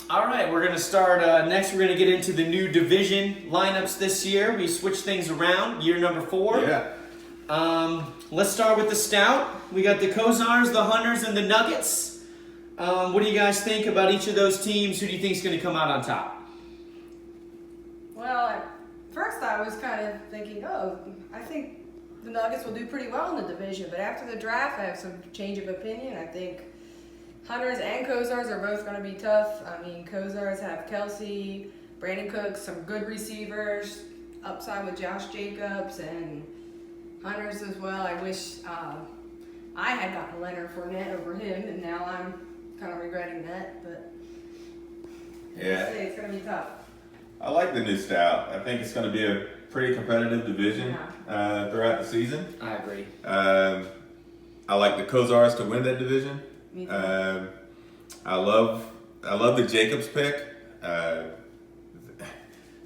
All right, we're going to start. Next, we're going to get into the new division lineups this year. We switched things around, year number 4. Yeah. Let's start with the Stout. We got the Kozars, the Hunters, and the Nuggets. What do you guys think about each of those teams? Who do you think is going to come out on top? Well, at first I was kind of thinking, I think the Nuggets will do pretty well in the division. But after the draft, I have some change of opinion. I think Hunters and Kozars are both going to be tough. I mean, Kozars have Kelsey, Brandon Cooks, some good receivers, upside with Josh Jacobs, and Hunters as well. I wish I had gotten Leonard Fournette over him, and now I'm kind of regretting that. But Yeah. it's going to be tough. I like the new Stout. I think it's going to be a pretty competitive division throughout the season. I agree. I like the Kozars to win that division. Me too. I love the Jacobs pick. I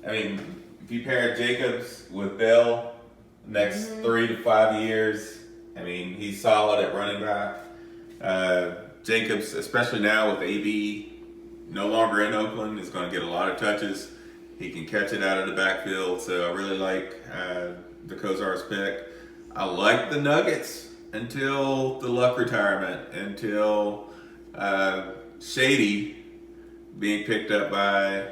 mean, if you pair Jacobs with Bell next 3 to 5 years, I mean, he's solid at running back. Jacobs, especially now with AB no longer in Oakland, is going to get a lot of touches. He can catch it out of the backfield, so I really like the Kozars pick. I like the Nuggets until the Luck retirement, until Shady being picked up by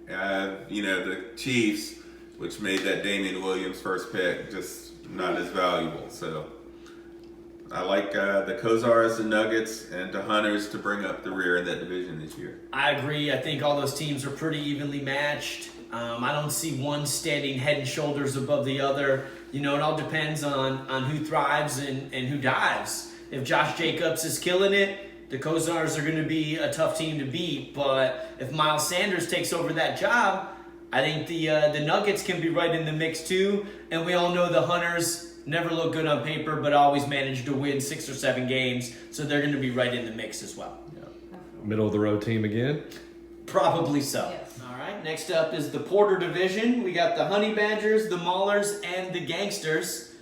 the Chiefs, which made that Damian Williams first pick just not as valuable. So I like the Kozars and Nuggets and the Hunters to bring up the rear in that division this year. I agree. I think all those teams are pretty evenly matched. I don't see one standing head and shoulders above the other. It all depends on who thrives and who dives. If Josh Jacobs is killing it, the Kozars are going to be a tough team to beat. But if Miles Sanders takes over that job, I think the Nuggets can be right in the mix too. And we all know the Hunters never look good on paper, but always manage to win 6 or 7 games. So they're going to be right in the mix as well. Yeah. Middle of the road team again? Probably so. Yes. All right, next up is the Porter division. We got the Honey Badgers, the Maulers, and the Gangsters.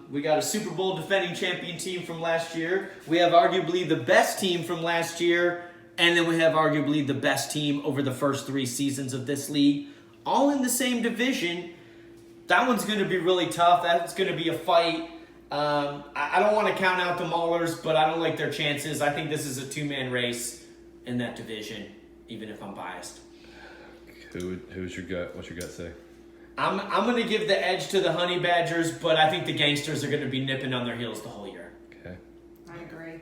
We got a Super Bowl defending champion team from last year. We have arguably the best team from last year. And then we have arguably the best team over the first 3 seasons of this league. All in the same division. That one's going to be really tough. That's going to be a fight. I don't want to count out the Maulers, but I don't like their chances. I think this is a 2-man race in that division, even if I'm biased. Who's your gut? What's your gut say? I'm going to give the edge to the Honey Badgers, but I think the Gangsters are going to be nipping on their heels the whole year. Okay. I agree.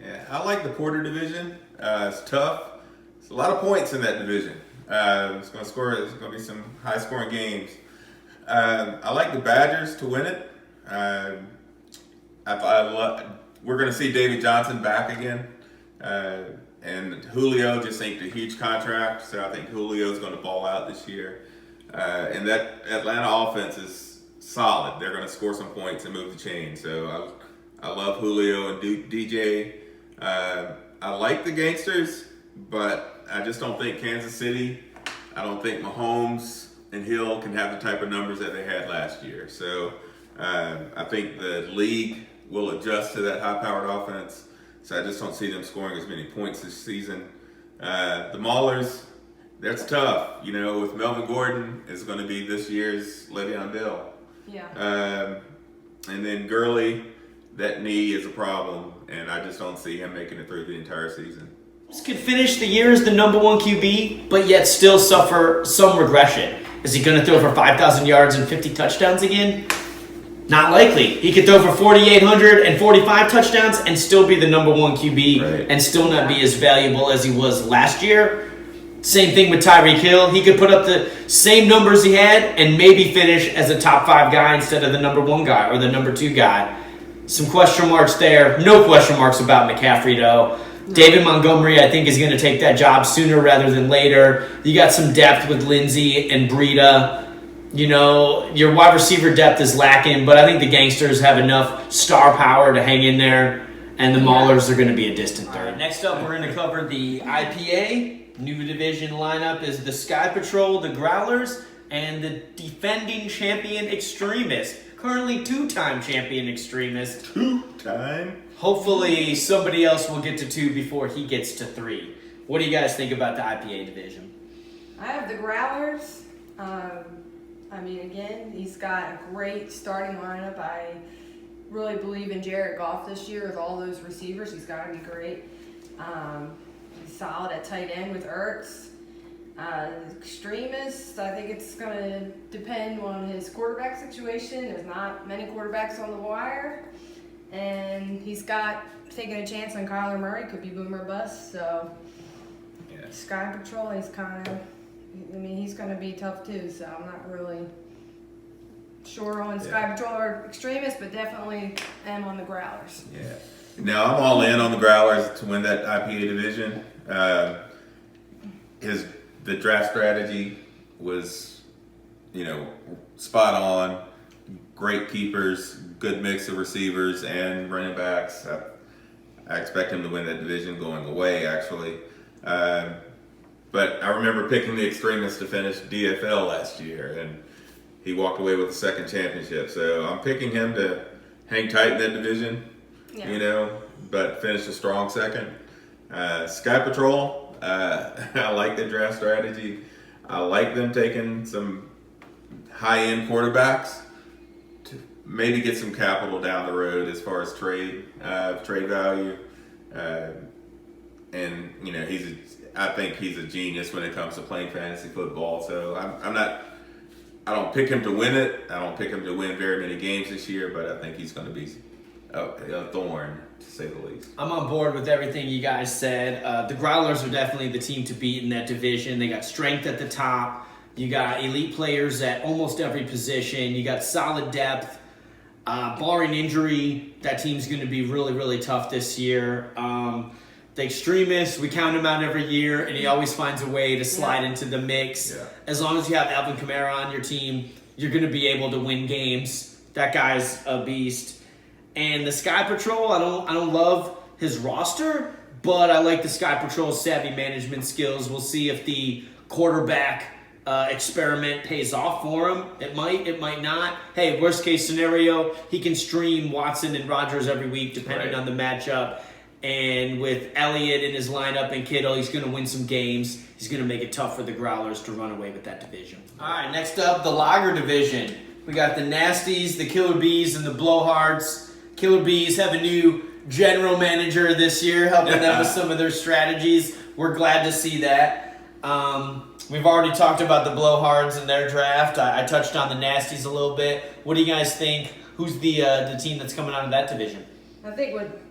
Yeah, I like the Porter division. It's tough. It's a lot of points in that division. It's going to score. It's going to be some high-scoring games. I like the Badgers to win it. We're going to see David Johnson back again. And Julio just inked a huge contract, so I think Julio's going to ball out this year. And that Atlanta offense is solid. They're going to score some points and move the chain. So I love Julio and DJ. I like the Gangsters, but I just don't think Kansas City, I don't think Mahomes and Hill can have the type of numbers that they had last year. So I think the league will adjust to that high-powered offense. So I just don't see them scoring as many points this season. The Maulers, that's tough. With Melvin Gordon, is going to be this year's Le'Veon Bell. Yeah. And then Gurley, that knee is a problem, and I just don't see him making it through the entire season. This could finish the year as the number 1 QB, but yet still suffer some regression. Is he going to throw for 5,000 yards and 50 touchdowns again? Not likely. He could throw for 4,845 touchdowns and still be the number 1 QB and still not be as valuable as he was last year. Same thing with Tyreek Hill. He could put up the same numbers he had and maybe finish as a top 5 guy instead of the number 1 guy or the number 2 guy. Some question marks there. No question marks about McCaffrey, though. No. David Montgomery, I think, is going to take that job sooner rather than later. You got some depth with Lindsey and Breida. Your wide receiver depth is lacking, but I think the Gangsters have enough star power to hang in there, and the Maulers are going to be a distant third. Right, next up, we're going to cover the IPA. New division lineup is the Sky Patrol, the Growlers, and the defending champion Extremist. Currently 2-time champion Extremist. 2-time? Hopefully somebody else will get to 2 before he gets to 3. What do you guys think about the IPA division? I have the Growlers. I mean, again, he's got a great starting lineup. I really believe in Jared Goff this year with all those receivers. He's got to be great. He's solid at tight end with Ertz. Extremists, I think it's going to depend on his quarterback situation. There's not many quarterbacks on the wire. And he's got taking a chance on Kyler Murray. Could be boom or bust. So, Yeah. Sky Patrol, he's kind of... I mean, he's going to be tough too, so I'm not really sure on Sky Patrol or Extremists, but definitely am on the Growlers. Yeah. Now I'm all in on the Growlers to win that IPA division. The draft strategy was, spot on. Great keepers, good mix of receivers and running backs. I expect him to win that division going away, actually. But I remember picking the Extremists to finish DFL last year, and he walked away with the second championship. So I'm picking him to hang tight in that division, but finish a strong second. Sky Patrol, I like the draft strategy. I like them taking some high-end quarterbacks to maybe get some capital down the road as far as trade value. And I think he's a genius when it comes to playing fantasy football. So I don't pick him to win it. I don't pick him to win very many games this year, but I think he's going to be a thorn, to say the least. I'm on board with everything you guys said. The Growlers are definitely the team to beat in that division. They got strength at the top. You got elite players at almost every position. You got solid depth. Barring injury, that team's going to be really, really tough this year. The Extremists, we count him out every year, and he always finds a way to slide into the mix. Yeah. As long as you have Alvin Kamara on your team, you're going to be able to win games. That guy's a beast. And the Sky Patrol, I don't love his roster, but I like the Sky Patrol's savvy management skills. We'll see if the quarterback experiment pays off for him. It might not. Hey, worst case scenario, he can stream Watson and Rodgers every week depending on the matchup. And with Elliott in his lineup and Kittle, he's going to win some games. He's going to make it tough for the Growlers to run away with that division. All right, next up, the Lager division. We got the Nasties, the Killer Bees, and the Blowhards. Killer Bees have a new general manager this year, helping them with some of their strategies. We're glad to see that. We've already talked about the Blowhards and their draft. I touched on the Nasties a little bit. What do you guys think? Who's the team that's coming out of that division? I think with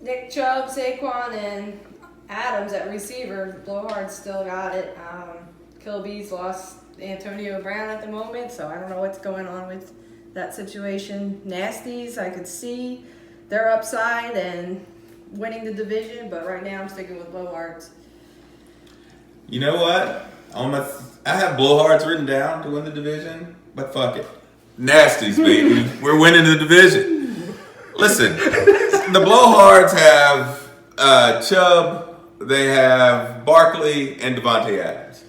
Nick Chubb, Saquon, and Adams at receiver, Blowhard still got it. Kilby's lost Antonio Brown at the moment, so I don't know what's going on with that situation. Nasties, I could see their upside and winning the division, but right now I'm sticking with Blowhards. You know what? I have Blowhards written down to win the division, but fuck it. Nasties, baby. We're winning the division. Listen, the Blowhards have Chubb, they have Barkley, and Devontae Adams.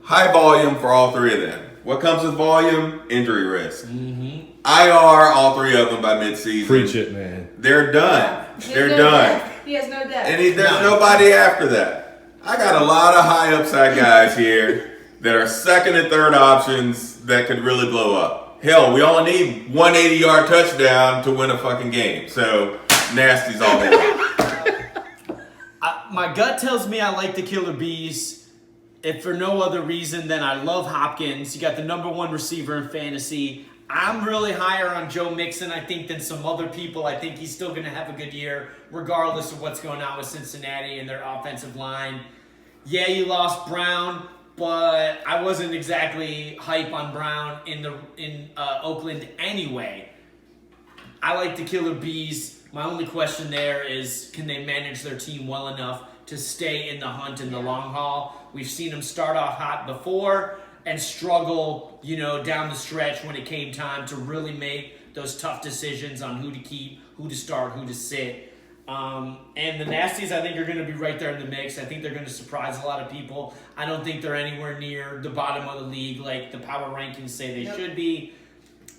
High volume for all three of them. What comes with volume? Injury risk. Mm-hmm. IR all three of them by midseason. Preach it, man. They're done. Yeah. They're done. Depth. He has no depth. And there's nobody after that. I got a lot of high upside guys here that are second and third options that could really blow up. Hell, we only need 180-yard touchdown to win a fucking game. So, Nasty's all day long. My gut tells me I like the Killer Bees, if for no other reason than I love Hopkins. You got the number one receiver in fantasy. I'm really higher on Joe Mixon, I think, than some other people. I think he's still going to have a good year, regardless of what's going on with Cincinnati and their offensive line. Yeah, you lost Brown, but I wasn't exactly hype on Brown in Oakland anyway. I like the Killer Bees. My only question there is, can they manage their team well enough to stay in the hunt in the long haul? We've seen them start off hot before and struggle, down the stretch when it came time to really make those tough decisions on who to keep, who to start, who to sit. And the Nasties, I think, are going to be right there in the mix. I think they're going to surprise a lot of people. I don't think they're anywhere near the bottom of the league like the power rankings say they should be.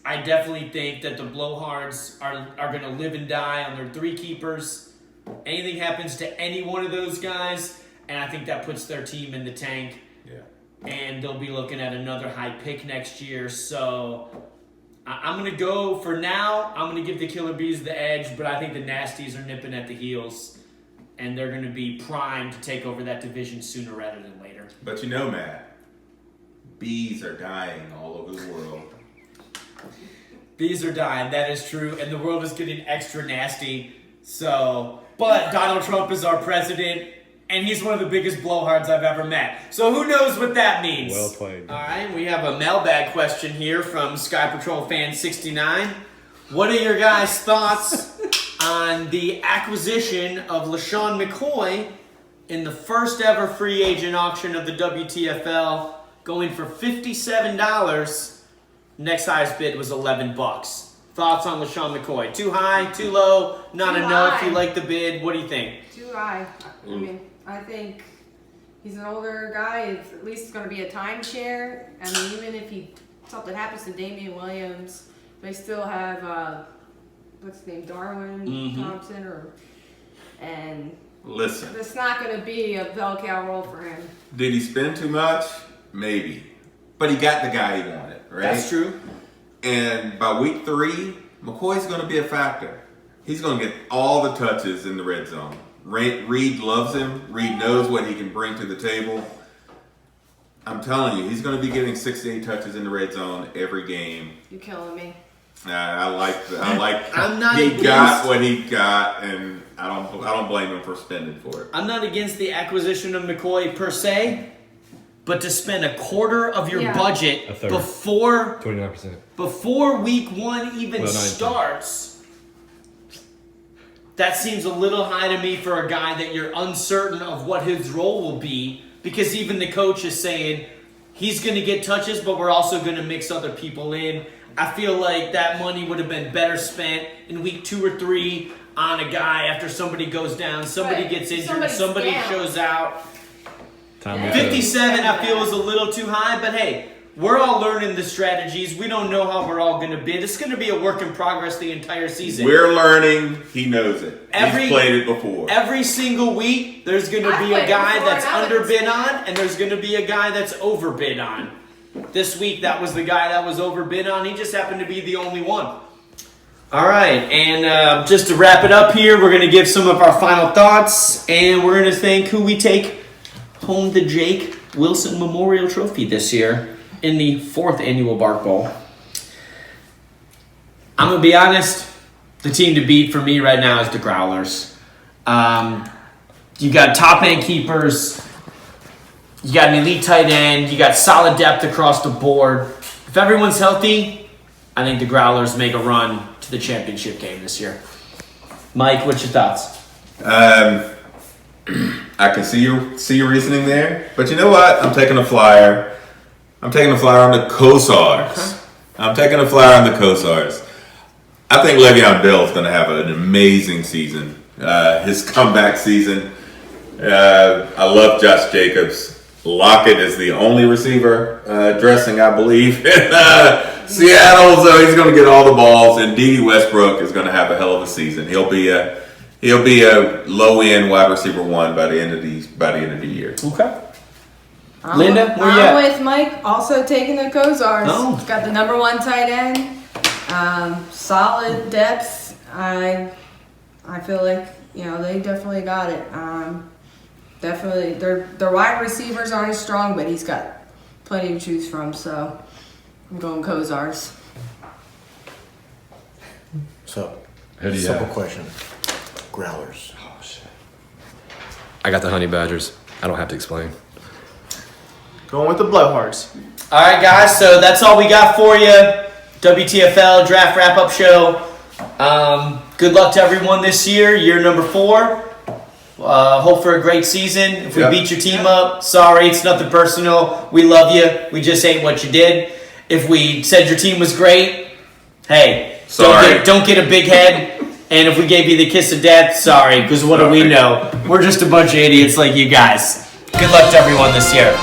I definitely think that the Blowhards are going to live and die on their three keepers. Anything happens to any one of those guys, and I think that puts their team in the tank. Yeah. And they'll be looking at another high pick next year. So I'm going to go for now. I'm going to give the Killer Bees the edge, but I think the Nasties are nipping at the heels, and they're going to be primed to take over that division sooner rather than later. But you know, Matt, bees are dying all over the world. Bees are dying. That is true, and the world is getting extra nasty. So, but Donald Trump is our president, and he's one of the biggest blowhards I've ever met. So who knows what that means? Well played. All right, we have a mailbag question here from Sky Patrol Fan 69. What are your guys' thoughts on the acquisition of LaShawn McCoy in the first ever free agent auction of the WTFL, going for $57? Next highest bid was $11. Thoughts on LaShawn McCoy? Too high, too low, not Too enough? high. You like the bid? What do you think? Too high. I mean, I think he's an older guy. At least it's going to be a timeshare. I mean, even if something happens to Damian Williams, they still have what's his name, Darwin Thompson, and Listen, it's not going to be a bell cow role for him. did he spend too much? Maybe. But he got the guy he wanted, right? That's true. And by week 3, McCoy's going to be a factor. He's going to get all the touches in the red zone. Reed loves him. Reed knows what he can bring to the table. I'm telling you, he's going to be getting 6 to 8 touches in the red zone every game. You're killing me. I like. I'm not He against- got what he got, and I don't blame him for spending for it. I'm not against the acquisition of McCoy per se, but to spend a quarter of your Yeah. budget A third. before 29%. week 1 even Well, 19. starts, that seems a little high to me for a guy that you're uncertain of what his role will be, because even the coach is saying he's going to get touches, but we're also going to mix other people in. I feel like that money would have been better spent in week 2 or 3 on a guy after somebody goes down, somebody Right. gets injured, Somebody's somebody down. shows out. Time Yeah. to 57 I feel is a little too high, but hey, we're all learning the strategies. We don't know how we're all going to bid. It's going to be a work in progress the entire season. We're learning. He knows it. He's played it before. Every single week, there's going to I've be a played it guy before, that's and I underbid understand. on, and there's going to be a guy that's overbid on. This week, that was the guy that was overbid on. He just happened to be the only one. All right, and just to wrap it up here, we're going to give some of our final thoughts, and we're going to thank who we take home the Jake Wilson Memorial Trophy this year in the 4th annual Bark Bowl. I'm going to be honest, the team to beat for me right now is the Growlers. You got top end keepers, you got an elite tight end, you got solid depth across the board. If everyone's healthy, I think the Growlers make a run to the championship game this year. Mike, what's your thoughts? I can see your reasoning there, but you know what? I'm taking a flyer. I'm taking a flyer on the Cossars. I'm taking a flyer on the Cossars. I think Le'Veon Bell is going to have an amazing season. His comeback season. I love Josh Jacobs. Lockett is the only receiver dressing, I believe, in Seattle, so he's going to get all the balls. And D.D. Westbrook is going to have a hell of a season. He'll be a low end wide receiver 1 by the end of the year. Okay. Linda, where you I'm at? with Mike, also taking the Cossars. Oh. He's got the number 1 tight end. Solid depth. I feel like, they definitely got it. Definitely, their wide receivers aren't as strong, but he's got plenty to choose from, so I'm going Cossars. So, Who do you simple have? question. Growlers. Oh, shit. I got the Honey Badgers. I don't have to explain. Going with the blowhards. All right, guys. So that's all we got for you. WTFL draft wrap-up show. Good luck to everyone this year. Year number 4. Hope for a great season. If we Yep. beat your team up, sorry, it's nothing personal. We love you. We just hate what you did. If we said your team was great, hey, Sorry. don't get a big head. And if we gave you the kiss of death, sorry, because what do we know? We're just a bunch of idiots like you guys. Good luck to everyone this year.